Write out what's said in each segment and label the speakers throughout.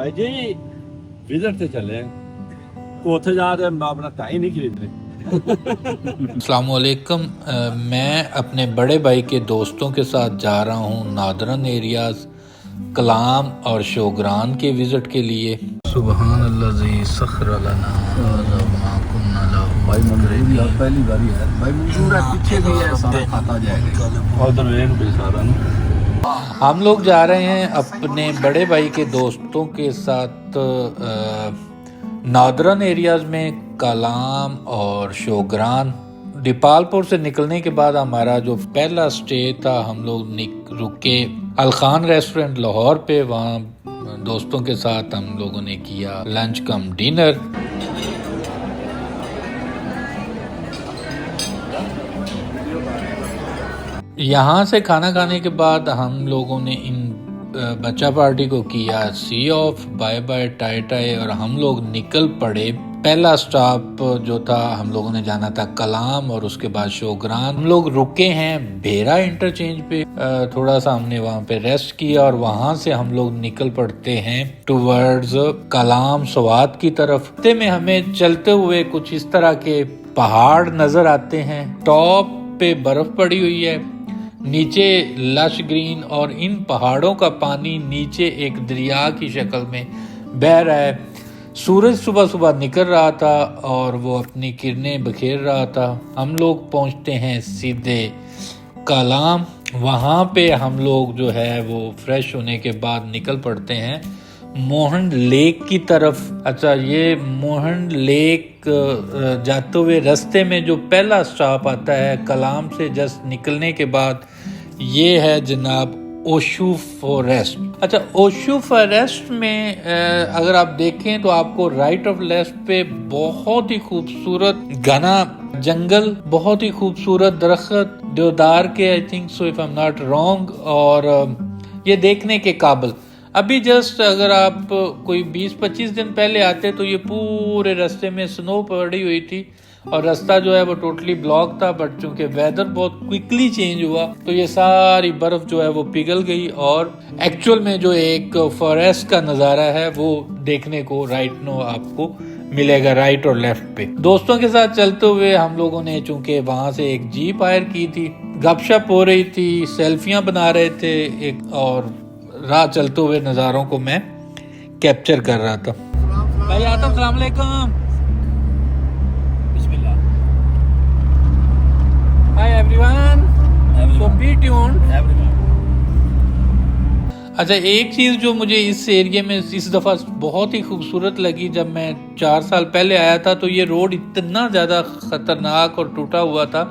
Speaker 1: भाई जी विजिट से चले उथे जा रहे अपना टाइम नहीं खरीद रहे।
Speaker 2: अस्सलामुअलैकुम। मैं अपने बड़े भाई के दोस्तों के साथ जा रहा हूँ नादरन एरियाज़ कलाम और शोग्रान के विज़िट के लिए। सुबहान अल्लाज़ी सखर लना
Speaker 1: भाई मंजूर पहली बारी है भाई मंजूर है पीछे भी है सारा खाता जाएगा और दरवेन भी सारा ना।
Speaker 2: हम लोग जा रहे हैं अपने बड़े भाई के दोस्तों के साथ नादरन एरियाज़ में कलाम और शोग्रान। दीपालपुर से निकलने के बाद हमारा जो पहला स्टे था हम लोग रुके अलखान रेस्टोरेंट लाहौर पे। वहाँ दोस्तों के साथ हम लोगों ने किया लंच कम डिनर। यहाँ से खाना खाने के बाद हम लोगों ने इन बच्चा पार्टी को किया सी ऑफ, बाय बाय टाई टाई, और हम लोग निकल पड़े। पहला स्टॉप जो था हम लोगों ने जाना था कलाम और उसके बाद शोग्रान। हम लोग रुके हैं भेरा इंटरचेंज पे, थोड़ा सा हमने वहाँ पे रेस्ट किया और वहाँ से हम लोग निकल पड़ते हैं टुवर्ड्स कलाम स्वात की तरफ। रास्ते में हमें चलते हुए कुछ इस तरह के पहाड़ नजर आते हैं। टॉप पे बर्फ पड़ी हुई है, नीचे लश ग्रीन, और इन पहाड़ों का पानी नीचे एक दरिया की शक्ल में बह रहा है। सूरज सुबह सुबह निकल रहा था और वो अपनी किरणें बखेर रहा था। हम लोग पहुंचते हैं सीधे कलाम। वहाँ पे हम लोग जो है वो फ्रेश होने के बाद निकल पड़ते हैं मोहन लेक की तरफ। अच्छा, ये मोहन लेक जाते हुए रास्ते में जो पहला स्टॉप आता है कलाम से जस्ट निकलने के बाद, ये है जनाब ओशू फॉरेस्ट। अच्छा, ओशू फॉरेस्ट में अगर आप देखें तो आपको राइट ऑफ लेफ्ट पे बहुत ही खूबसूरत घना जंगल, बहुत ही खूबसूरत दरख्त देवदार के, I think so if I am not wrong, और ये देखने के काबिल। अभी जस्ट अगर आप कोई 20-25 दिन पहले आते तो ये पूरे रास्ते में स्नो पड़ी हुई थी और रास्ता जो है वो टोटली ब्लॉक था, बट चूंकि वेदर बहुत क्विकली चेंज हुआ तो ये सारी बर्फ जो है वो पिघल गई और एक्चुअल में जो एक फॉरेस्ट का नज़ारा है वो देखने को राइट नो आपको मिलेगा राइट और लेफ्ट पे। दोस्तों के साथ चलते हुए हम लोगों ने चूंकि वहां से एक जीप हायर की थी, गपशप हो रही थी, सेल्फियां बना रहे थे एक, और राह चलते हुए नज़ारों को मैं कैप्चर कर रहा था। भाई आतम, अस्सलाम वालेकुम।
Speaker 1: बिस्मिल्लाह।
Speaker 2: हाय एवरीवन, सो बी ट्यून्ड। अच्छा, एक चीज़ जो मुझे इस एरिया में इस दफ़ा बहुत ही खूबसूरत लगी, जब मैं 4 साल पहले आया था तो ये रोड इतना ज़्यादा ख़तरनाक और टूटा हुआ था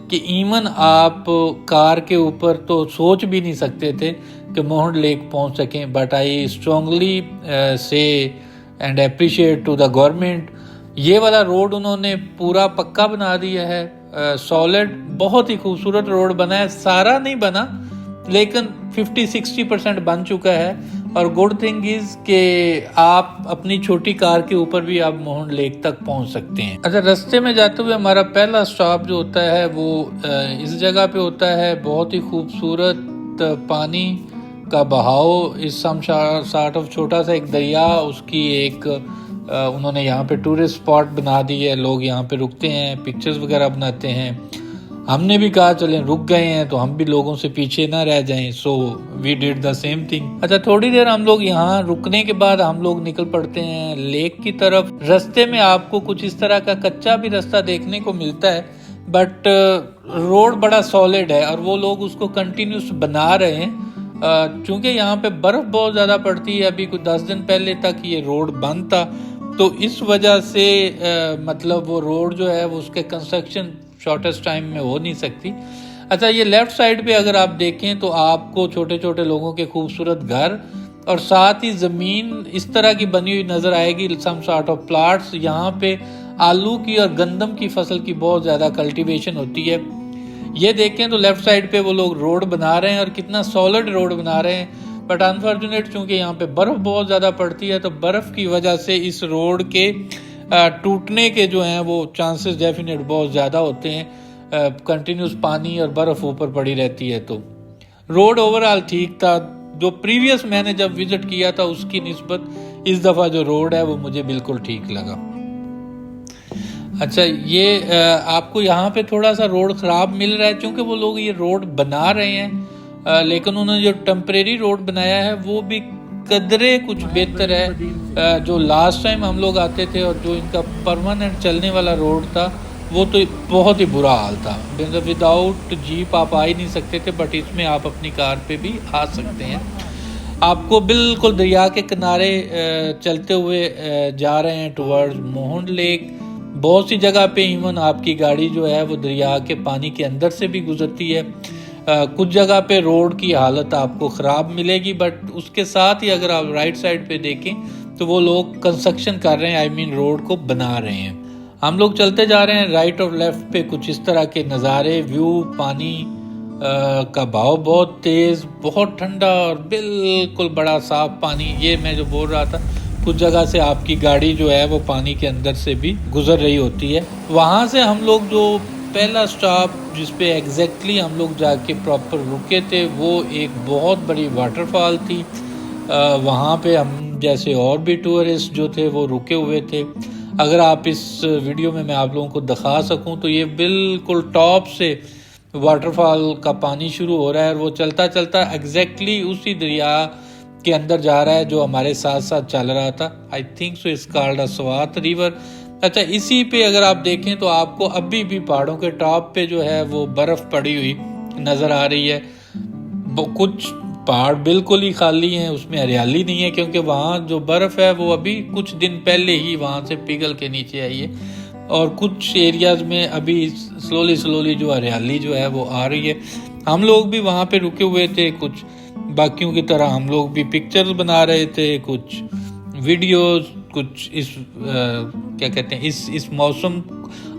Speaker 2: कि इवन आप कार के ऊपर तो सोच भी नहीं सकते थे कि मोहन लेक पहुंच सकें। But I strongly say and appreciate to the government, ये वाला रोड उन्होंने पूरा पक्का बना दिया है, सॉलिड, बहुत ही खूबसूरत रोड बना है। सारा नहीं बना लेकिन 50-60% बन चुका है, और गुड थिंग इज कि आप अपनी छोटी कार के ऊपर भी आप मोहन लेक तक पहुंच सकते हैं। अच्छा, रास्ते में जाते हुए हमारा पहला स्टॉप जो होता है वो इस जगह पे होता है। बहुत ही खूबसूरत पानी का बहाव, इस सम सॉर्ट ऑफ छोटा सा एक दरिया, उसकी एक उन्होंने यहाँ पे टूरिस्ट स्पॉट बना दी है। लोग यहाँ पे रुकते हैं, पिक्चर्स वगैरह बनाते हैं। हमने भी कहा चलें, रुक गए हैं तो हम भी लोगों से पीछे ना रह जाएं, so we did the same thing. अच्छा, थोड़ी देर हम लोग यहाँ रुकने के बाद हम लोग निकल पड़ते हैं लेक की तरफ। रास्ते में आपको कुछ इस तरह का कच्चा भी रास्ता देखने को मिलता है, बट रोड बड़ा सॉलिड है और वो लोग उसको कंटिन्यूस बना रहे हैं। चूंकि यहाँ पे बर्फ बहुत ज़्यादा पड़ती है, अभी कुछ 10 दिन पहले तक ये रोड बंद था, तो इस वजह से मतलब वो रोड जो है वो उसके कंस्ट्रक्शन शॉर्टेस्ट टाइम में हो नहीं सकती। अच्छा, ये लेफ्ट साइड पे अगर आप देखें तो आपको छोटे छोटे लोगों के खूबसूरत घर और साथ ही ज़मीन इस तरह की बनी हुई नज़र आएगी, सम सॉर्ट ऑफ प्लाट्स। यहाँ पे आलू की और गंदम की फसल की बहुत ज़्यादा कल्टीवेशन होती है। ये देखें तो लेफ्ट साइड पे वो लोग रोड बना रहे हैं और कितना सॉलिड रोड बना रहे हैं, बट अनफॉर्चुनेट चूँकि यहाँ पे बर्फ़ बहुत ज़्यादा पड़ती है तो बर्फ़ की वजह से इस रोड के टूटने के जो हैं वो चांसेस डेफिनेट बहुत ज़्यादा होते हैं। कंटिन्यूस पानी और बर्फ़ ऊपर पड़ी रहती है। तो रोड ओवरऑल ठीक था, जो प्रीवियस मैंने जब विज़िट किया था उसकी निस्बत इस दफ़ा जो रोड है वो मुझे बिल्कुल ठीक लगा। अच्छा, ये आपको यहाँ पे थोड़ा सा रोड ख़राब मिल रहा है क्योंकि वो लोग ये रोड बना रहे हैं, लेकिन उन्होंने जो टेम्परेरी रोड बनाया है वो भी कदरे कुछ बेहतर है। जो लास्ट टाइम हम लोग आते थे और जो इनका परमानेंट चलने वाला रोड था वो तो बहुत ही बुरा हाल था। विदाउट जीप आप आ ही नहीं सकते थे, बट इसमें आप अपनी कार पे भी आ सकते हैं। आपको बिल्कुल दरिया के किनारे चलते हुए जा रहे हैं टुवर्ड्स मोहन लेक। बहुत सी जगह पे इवन आपकी गाड़ी जो है वो दरिया के पानी के अंदर से भी गुजरती है। कुछ जगह पे रोड की हालत आपको ख़राब मिलेगी, बट उसके साथ ही अगर आप राइट साइड पे देखें तो वो लोग कंस्ट्रक्शन कर रहे हैं, आई मीन रोड को बना रहे हैं। हम लोग चलते जा रहे हैं, राइट और लेफ्ट पे कुछ इस तरह के नज़ारे, व्यू, पानी का बहाव बहुत तेज़, बहुत ठंडा और बिल्कुल बड़ा साफ पानी। ये मैं जो बोल रहा था, कुछ जगह से आपकी गाड़ी जो है वो पानी के अंदर से भी गुजर रही होती है। वहाँ से हम लोग जो पहला स्टॉप जिस पे एग्जैक्टली हम लोग जाके प्रॉपर रुके थे वो एक बहुत बड़ी वाटरफॉल थी। वहाँ पे हम जैसे और भी टूरिस्ट जो थे वो रुके हुए थे। अगर आप इस वीडियो में मैं आप लोगों को दिखा सकूं तो ये बिल्कुल टॉप से वाटरफॉल का पानी शुरू हो रहा है और वो चलता चलता एग्जैक्टली उसी दरिया के अंदर जा रहा है जो हमारे साथ साथ चल रहा था। I think so it's called a Swat river. अच्छा, इसी पे अगर आप देखें तो आपको अभी भी पहाड़ों के टॉप पे जो है वो बर्फ़ पड़ी हुई नज़र आ रही है। कुछ पहाड़ बिल्कुल ही खाली हैं, उसमें हरियाली नहीं है क्योंकि वहाँ जो बर्फ़ है वो अभी कुछ दिन पहले ही वहाँ से पिघल के नीचे आई है, और कुछ एरियाज़ में अभी स्लोली जो हरियाली जो है वो आ रही है। हम लोग भी वहाँ पे रुके हुए थे, कुछ बाकियों की तरह हम लोग भी पिक्चर्स बना रहे थे, कुछ वीडियोस, कुछ इस क्या कहते हैं इस मौसम।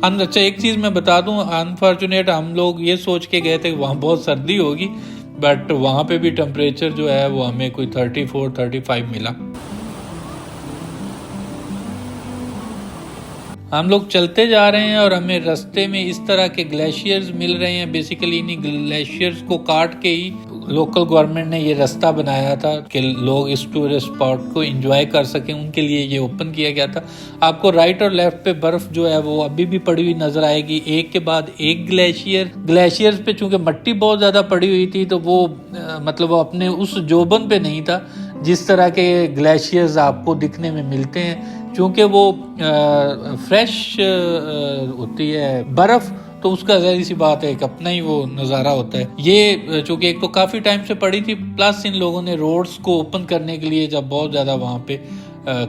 Speaker 2: अच्छा, एक चीज़ मैं बता दूं, अनफॉर्चुनेट हम लोग ये सोच के गए थे कि वहाँ बहुत सर्दी होगी, बट वहाँ पे भी टेम्परेचर जो है वो हमें कोई 34-35 मिला। हम लोग चलते जा रहे हैं और हमें रास्ते में इस तरह के ग्लेशियर्स मिल रहे हैं। बेसिकली इन्हीं ग्लेशियर्स को काट के ही लोकल गवर्नमेंट ने ये रास्ता बनाया था कि लोग इस टूरिस्ट स्पॉट को एंजॉय कर सकें, उनके लिए ये ओपन किया गया था। आपको राइट और लेफ्ट पे बर्फ जो है वो अभी भी पड़ी हुई नजर आएगी, एक के बाद एक ग्लेशियर्स पे चूंकि मिट्टी बहुत ज़्यादा पड़ी हुई थी तो वो मतलब वो अपने उस जोबन पे नहीं था जिस तरह के ग्लेशियर्स आपको दिखने में मिलते हैं। चूँकि वो फ्रेश होती है बर्फ़, तो उसका ज़ाहिर सी बात है एक अपना ही वो नज़ारा होता है। ये चूँकि एक तो काफ़ी टाइम से पड़ी थी, प्लस इन लोगों ने रोड्स को ओपन करने के लिए जब बहुत ज़्यादा वहाँ पे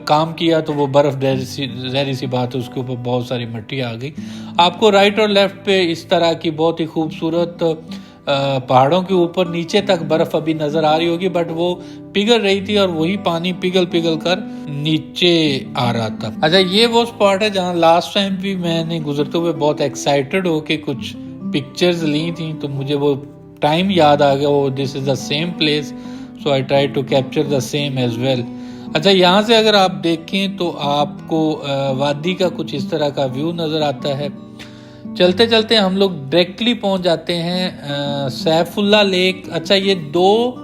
Speaker 2: काम किया तो वो बर्फ़ ज़ाहिर सी बात है उसके ऊपर बहुत सारी मिट्टी आ गई। आपको राइट और लेफ़्ट पे इस तरह की बहुत ही खूबसूरत पहाड़ों के ऊपर नीचे तक बर्फ अभी नजर आ रही होगी, बट वो पिघल रही थी और वही पानी पिघल कर नीचे आ रहा था। अच्छा, ये वो स्पॉट है जहाँ लास्ट टाइम भी मैंने गुजरते हुए बहुत एक्साइटेड होके कुछ पिक्चर्स ली थी, तो मुझे वो टाइम याद आ गया। वो this is the same place, so I try to capture the same as well. अच्छा, यहाँ से अगर आप देखें तो आपको वादी का कुछ इस तरह का व्यू नजर आता है। चलते चलते हम लोग डायरेक्टली पहुंच जाते हैं सैफुल्ला लेक। अच्छा, ये दो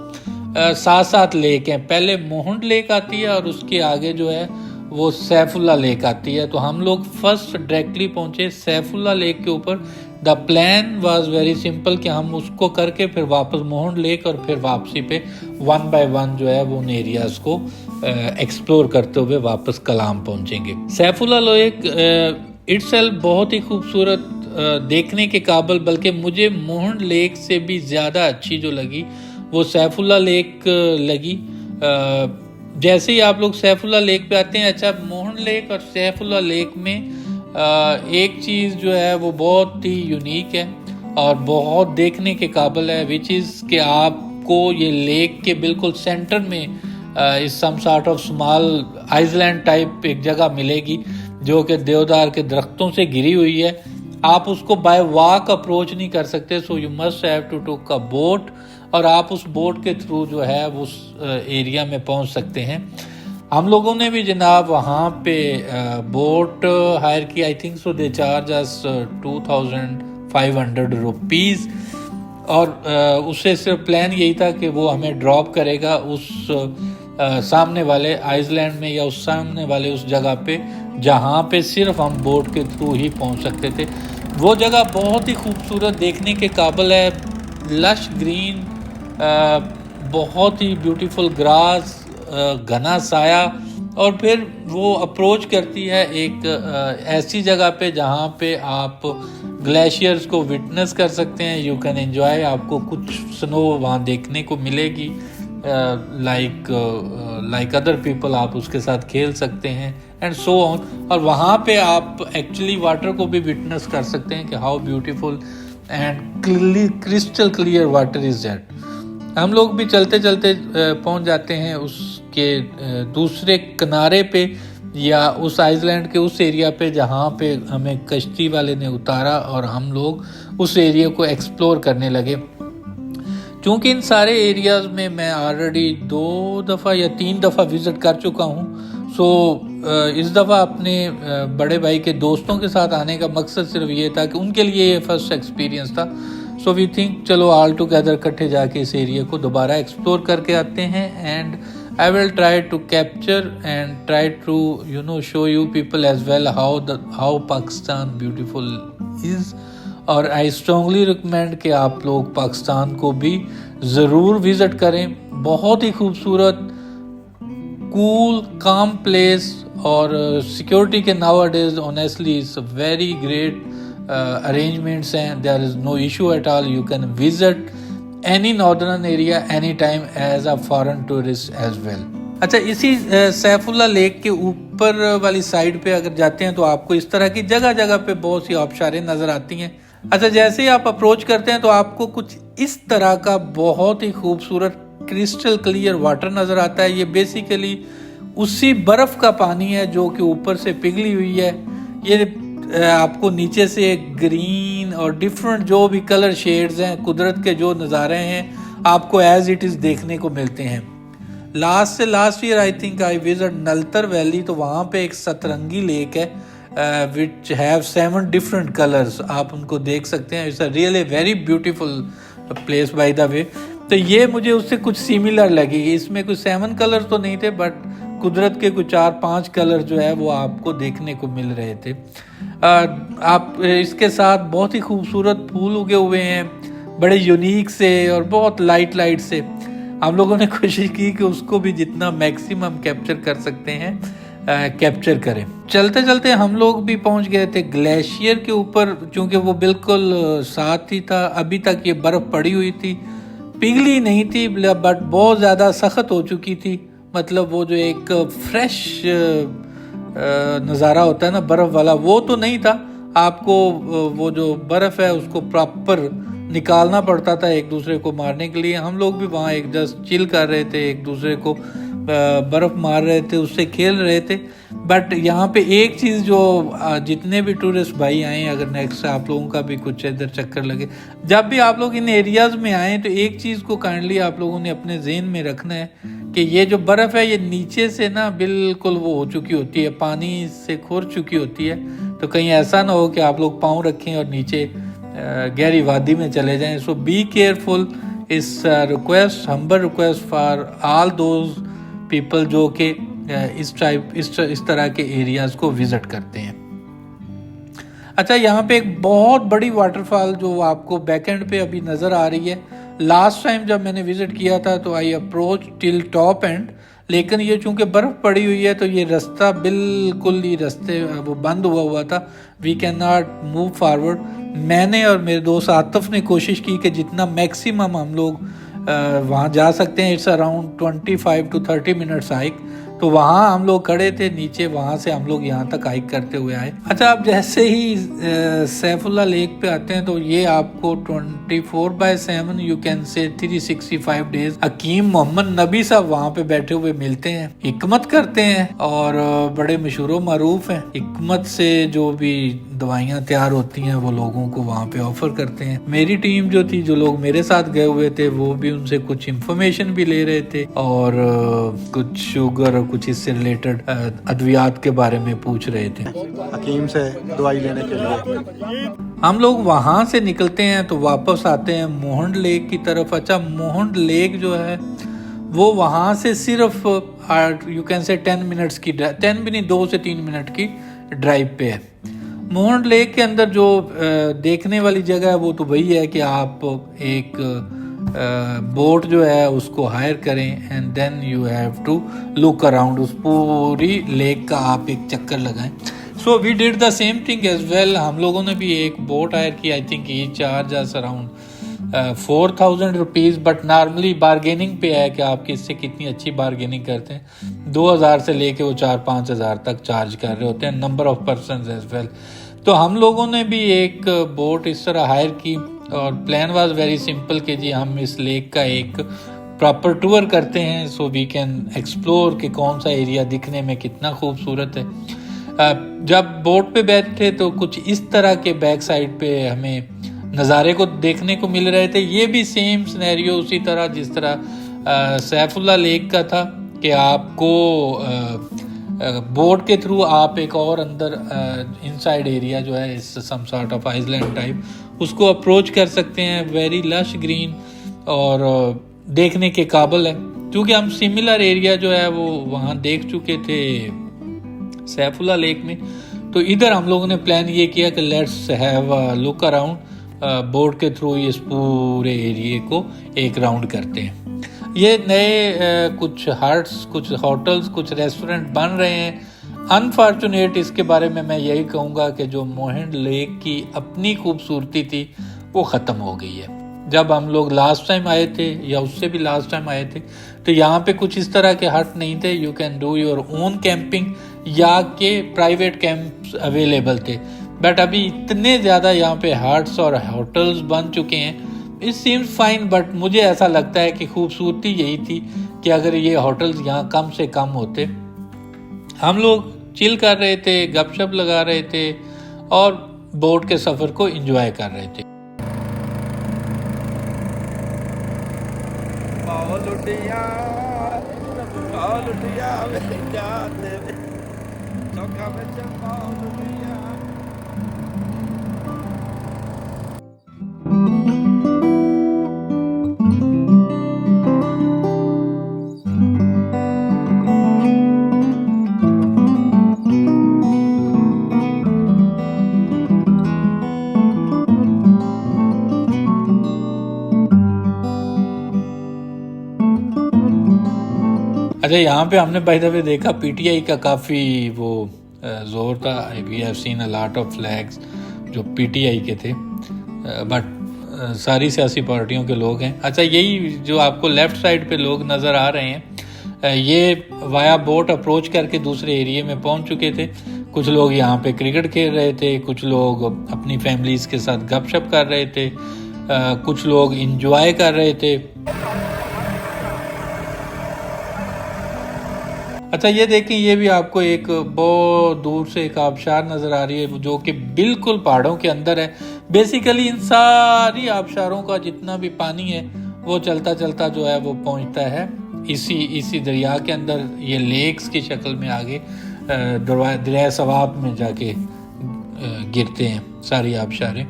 Speaker 2: साथ साथ लेक हैं, पहले मोहन लेक आती है और उसके आगे जो है वो सैफुल्ला लेक आती है। तो हम लोग फर्स्ट डायरेक्टली पहुंचे सैफुल्ला लेक के ऊपर। The plan was very simple कि हम उसको करके फिर वापस मोहन लेक और फिर वापसी पे 1 बाय 1 जो है वो उन एरियाज को एक्सप्लोर करते हुए वापस कलाम पहुंचेंगे। सैफुल्ला लेक इटसेल्फ बहुत ही खूबसूरत, देखने के काबिल, बल्कि मुझे मोहन लेक से भी ज़्यादा अच्छी जो लगी वो सैफुल्ला लेक लगी। जैसे ही आप लोग सैफुल्ला लेक पे आते हैं, अच्छा मोहन लेक और सैफुल्ला लेक में एक चीज़ जो है वो बहुत ही यूनिक है और बहुत देखने के काबिल है, विच इज़ कि आपको ये लेक के बिल्कुल सेंटर में इस some sort of small island type एक जगह मिलेगी जो कि देवदार के दरख्तों से घिरी हुई है। आप उसको बाय वॉक अप्रोच नहीं कर सकते, so you must have to take a boat, और आप उस बोट के थ्रू जो है उस एरिया में पहुंच सकते हैं। हम लोगों ने भी जनाब वहाँ पे बोट हायर की। I think so they charge us 2500 rupees, और उससे सिर्फ प्लान यही था कि वो हमें ड्रॉप करेगा उस सामने वाले आइसलैंड में या उस सामने वाले उस जगह पे जहाँ पे सिर्फ हम बोट के थ्रू ही पहुँच सकते थे। वो जगह बहुत ही खूबसूरत, देखने के काबिल है। लश ग्रीन, बहुत ही ब्यूटीफुल ग्रास, घना साया, और फिर वो अप्रोच करती है एक ऐसी जगह पे जहाँ पे आप ग्लेशियर्स को विटनेस कर सकते हैं। यू कैन एंजॉय, आपको कुछ स्नो वहाँ देखने को मिलेगी, लाइक अदर पीपल, आप उसके साथ खेल सकते हैं एंड सो ऑन। और वहाँ पे आप एक्चुअली वाटर को भी विटनेस कर सकते हैं कि how beautiful and crystal clear water is that. हम लोग भी चलते चलते पहुँच जाते हैं उसके दूसरे किनारे पे, या उस आइसलैंड के उस एरिया पे जहाँ पे हमें कश्ती वाले ने उतारा, और हम लोग उस एरिया को एक्सप्लोर करने लगे। क्योंकि इन सारे एरियाज़ में मैं ऑलरेडी 2 दफ़ा या 3 दफ़ा विज़िट कर चुका हूँ, सो इस दफ़ा अपने बड़े भाई के दोस्तों के साथ आने का मकसद सिर्फ ये था कि उनके लिए ये फर्स्ट एक्सपीरियंस था। सो वी थिंक चलो ऑल टुगेदर इकट्ठे जाके इस एरिया को दोबारा एक्सप्लोर करके आते हैं, and I will try to capture and try to show you people as well how Pakistan beautiful is। और I strongly recommend कि आप लोग पाकिस्तान को भी ज़रूर विज़िट करें। बहुत ही खूबसूरत, कूल, काम प्लेस, और सिक्योरिटी के nowadays honestly it's a very great arrangements and there is no issue at all। You can visit any northern area anytime as a foreign tourist as well। अच्छा, इसी Saifullah lake के ऊपर वाली side पे अगर जाते हैं तो आपको इस तरह की जगह जगह पे बहुत सी आबशारें नज़र आती हैं। अच्छा, जैसे ही आप अप्रोच करते हैं तो आपको कुछ इस तरह का बहुत ही खूबसूरत क्रिस्टल क्लियर वाटर नज़र आता है। ये बेसिकली उसी बर्फ़ का पानी है जो कि ऊपर से पिघली हुई है। ये आपको नीचे से ग्रीन और डिफरेंट जो भी कलर शेड्स हैं, कुदरत के जो नज़ारे हैं, आपको एज इट इज़ देखने को मिलते हैं। Last year I think I visit Naltar valley, तो वहाँ पे एक सतरंगी लेक है विच हैव 7 डिफरेंट कलर्स, आप उनको देख सकते हैं। It's a really very beautiful place by the way. तो ये मुझे उससे कुछ सिमिलर लगी। इसमें कुछ 7 कलर तो नहीं थे, बट कुदरत के कुछ 4-5 कलर जो है वो आपको देखने को मिल रहे थे। आप इसके साथ बहुत ही खूबसूरत फूल उगे हुए हैं, बड़े यूनिक से और बहुत लाइट से। हम लोगों ने कोशिश की कि उसको भी जितना मैक्सिमम कैप्चर कर सकते हैं कैप्चर करें। चलते चलते हम लोग भी पहुंच गए थे ग्लेशियर के ऊपर, क्योंकि वो बिल्कुल साथ ही था। अभी तक ये बर्फ़ पड़ी हुई थी, पिघली नहीं थी, बट बहुत ज़्यादा सख्त हो चुकी थी। मतलब वो जो एक फ्रेश नज़ारा होता है ना बर्फ़ वाला, वो तो नहीं था। आपको वो जो बर्फ़ है उसको प्रॉपर निकालना पड़ता था एक दूसरे को मारने के लिए। हम लोग भी वहाँ एक जस्ट चिल कर रहे थे, एक दूसरे को बर्फ़ मार रहे थे, उससे खेल रहे थे। बट यहाँ पे एक चीज़ जो जितने भी टूरिस्ट भाई आए, अगर नेक्स्ट आप लोगों का भी कुछ इधर चक्कर लगे, जब भी आप लोग इन एरियाज़ में आएँ तो एक चीज़ को काइंडली आप लोगों ने अपने जहन में रखना है कि ये जो बर्फ़ है ये नीचे से ना बिल्कुल वो हो चुकी होती है, पानी से खुर चुकी होती है। तो कहीं ऐसा ना हो कि आप लोग पाँव रखें और नीचे गहरी वादी में चले जाएं। सो बी केयरफुल। इस request, humble request for all those people जो कि इस तरह के एरियाज़ को विज़िट करते हैं। अच्छा, यहाँ पे एक बहुत बड़ी वाटरफॉल जो आपको बैक एंड पे अभी नज़र आ रही है। लास्ट टाइम जब मैंने विज़िट किया था तो I approach till top and, लेकिन ये चूँकि बर्फ़ पड़ी हुई है तो ये रास्ता बिल्कुल ही रास्ते वो बंद हुआ था। We can not move forward. मैंने और मेरे दोस्त आतिफ ने कोशिश की कि जितना मैक्सिमम हम लोग वहाँ जा सकते हैं। It's around 25 to 30 minutes hike. तो वहाँ हम लोग खड़े थे नीचे, वहाँ से हम लोग यहाँ तक हाइक करते हुए आए। अच्छा, आप जैसे ही सैफुल्ला लेक पे आते हैं तो ये आपको 24/7 यू कैन से 365 डेज हकीम मोहम्मद नबी साहब वहाँ पे बैठे हुए मिलते हैं, हिकमत करते हैं और बड़े मशहूर मारूफ हैं। हिकमत से जो भी दवाइयाँ तैयार होती हैं वो लोगों को वहाँ पे ऑफर करते हैं। मेरी टीम जो थी, जो लोग मेरे साथ गए हुए थे, वो भी उनसे कुछ इंफॉर्मेशन भी ले रहे थे और कुछ शुगर और कुछ इससे रिलेटेड अद्वियात के बारे में पूछ रहे थे
Speaker 3: हकीम से दवाई लेने के लिए।
Speaker 2: हम लोग वहाँ से निकलते हैं तो वापस आते हैं मोहन लेक की तरफ। अच्छा, मोहन लेक जो है वो वहाँ से सिर्फ यू कैन से 10 मिनट्स की 10 भी नहीं 2 से 3 मिनट की ड्राइव पे है। मोहन लेक के अंदर जो देखने वाली जगह है वो तो वही है कि आप एक बोट जो है उसको हायर करें and then you have to look around, उस पूरी लेक का आप एक चक्कर लगाएं। So we did the same thing as well. हम लोगों ने भी एक बोट हायर की। आई थिंक ये charge us around 4,000 rupees, but normally bargaining पे है कि आप किससे कितनी अच्छी बारगेनिंग करते हैं। 2,000 से लेके वो 4-5 हज़ार तक चार्ज कर रहे होते हैं, number of person as well. तो हम लोगों ने भी एक बोट इस तरह हायर की और प्लान वाज वेरी सिंपल कि जी हम इस लेक का एक प्रॉपर टूर करते हैं सो वी कैन एक्सप्लोर कि कौन सा एरिया दिखने में कितना खूबसूरत है। जब बोट पे बैठे तो कुछ इस तरह के बैक साइड पे हमें नज़ारे को देखने को मिल रहे थे। ये भी सेम सिनेरियो उसी तरह जिस तरह सैफुल्ला लेक का था कि आपको बोट के थ्रू आप एक और अंदर इनसाइड एरिया जो है इस some sort of island type उसको अप्रोच कर सकते हैं। वेरी लश ग्रीन और देखने के काबिल है। क्योंकि हम सिमिलर एरिया जो है वो वहाँ देख चुके थे सैफुल्ला लेक में, तो इधर हम लोगों ने प्लान ये किया कि let's have a look around boat के थ्रू इस पूरे एरिए को एक राउंड करते हैं। ये नए कुछ हट्स, कुछ होटल्स, कुछ रेस्टोरेंट बन रहे हैं। अनफॉर्चुनेट इसके बारे में मैं यही कहूँगा कि जो मोहन लेक की अपनी खूबसूरती थी वो ख़त्म हो गई है। जब हम लोग लास्ट टाइम आए थे या उससे भी लास्ट टाइम आए थे तो यहाँ पे कुछ इस तरह के हट नहीं थे। You can do your own camping या के प्राइवेट कैंप्स अवेलेबल थे, बट अभी इतने ज़्यादा यहाँ पे हट्स और होटल्स बन चुके हैं। इट सीम्स फाइन, बट मुझे ऐसा लगता है कि खूबसूरती यही थी कि अगर ये होटल्स यहाँ कम से कम होते। हम लोग चिल कर रहे थे, गपशप लगा रहे थे और बोट के सफ़र को एंजॉय कर रहे थे। अच्छा, यहाँ पे हमने बाय द वे देखा पीटीआई का काफ़ी वो ज़ोर था। We have seen a lot of flags जो पीटीआई के थे, बट सारी सियासी पार्टियों के लोग हैं। अच्छा, यही जो आपको लेफ़्ट साइड पे लोग नज़र आ रहे हैं, ये वाया बोट अप्रोच करके दूसरे एरिया में पहुँच चुके थे। कुछ लोग यहाँ पे क्रिकेट खेल रहे थे, कुछ लोग अपनी फैमिलीज़ के साथ गपशप कर रहे थे, कुछ लोग इंजॉय कर रहे थे। अच्छा, ये देखें, ये भी आपको एक बहुत दूर से एक आबशार नज़र आ रही है जो कि बिल्कुल पहाड़ों के अंदर है। बेसिकली इन सारी आबशारों का जितना भी पानी है वो चलता चलता जो है वो पहुंचता है इसी दरिया के अंदर। ये लेक्स की शक्ल में आगे दरिया सवाब में जाके गिरते हैं सारी आबशारें।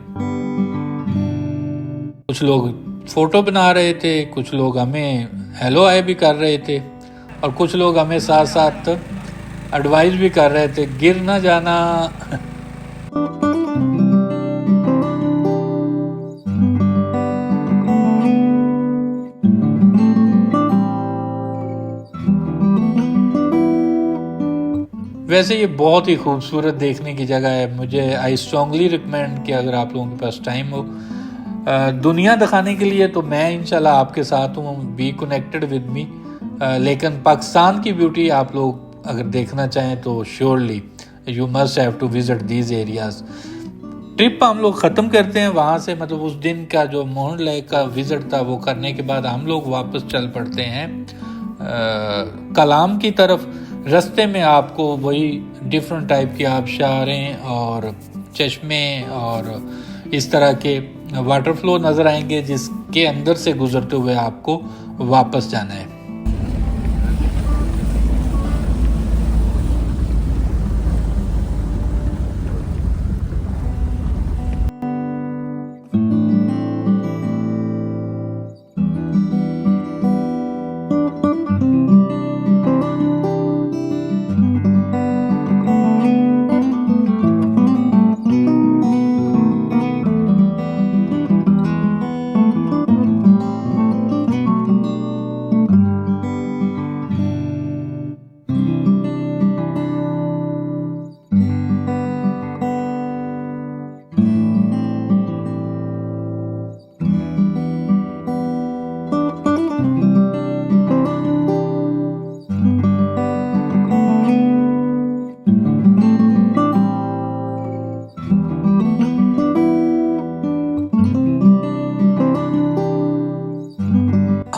Speaker 2: कुछ लोग फ़ोटो बना रहे थे, कुछ लोग हमें हेलो हाय भी कर रहे थे और कुछ लोग हमें साथ साथ एडवाइस भी कर रहे थे गिर ना जाना। वैसे ये बहुत ही खूबसूरत देखने की जगह है। मुझे आई स्ट्रांगली रिकमेंड कि अगर आप लोगों के पास टाइम हो, दुनिया दिखाने के लिए तो मैं इंशाल्लाह आपके साथ हूँ, बी कनेक्टेड विद मी। लेकिन पाकिस्तान की ब्यूटी आप लोग अगर देखना चाहें तो surely you must have to visit these areas. Trip हम लोग ख़त्म करते हैं वहाँ से, मतलब उस दिन का जो मोहन लेक का विज़िट था वो करने के बाद हम लोग वापस चल पड़ते हैं कलाम की तरफ। रास्ते में आपको वही डिफरेंट टाइप की आबशारें और चश्मे और इस तरह के वाटर फ्लो नज़र आएंगे जिसके अंदर से गुजरते हुए आपको वापस जाना है।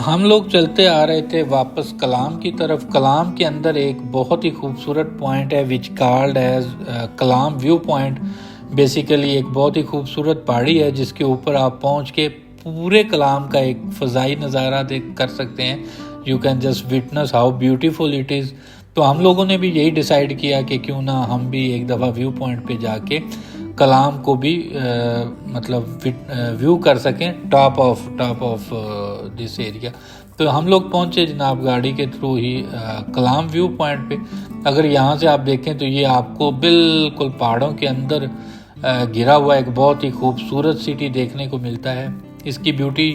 Speaker 2: हम लोग चलते आ रहे थे वापस कलाम की तरफ। कलाम के अंदर एक बहुत ही खूबसूरत पॉइंट है विच कॉल्ड एज कलाम व्यू पॉइंट। बेसिकली एक बहुत ही खूबसूरत पहाड़ी है जिसके ऊपर आप पहुंच के पूरे कलाम का एक फ़ज़ाई नज़ारा देख कर सकते हैं। You can just witness how beautiful it is. तो हम लोगों ने भी यही डिसाइड किया कि क्यों ना हम भी एक दफ़ा व्यू पॉइंट पे जाके कलाम को भी मतलब व्यू कर सकें टॉप ऑफ दिस एरिया। तो हम लोग पहुंचे जनाब गाड़ी के थ्रू ही कलाम व्यू पॉइंट पे। अगर यहाँ से आप देखें तो ये आपको बिल्कुल पहाड़ों के अंदर घिरा हुआ एक बहुत ही खूबसूरत सिटी देखने को मिलता है। इसकी ब्यूटी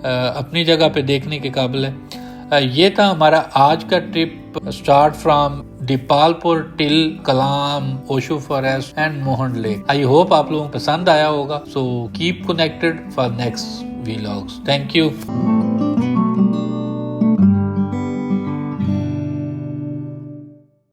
Speaker 2: अपनी जगह पे देखने के काबिल है। ये था हमारा आज का trip start from Dipalpur till Kalam, Osho forest and Mohan lake. I hope आप लोगों को पसंद आया होगा। So keep connected for next vlogs. Thank you.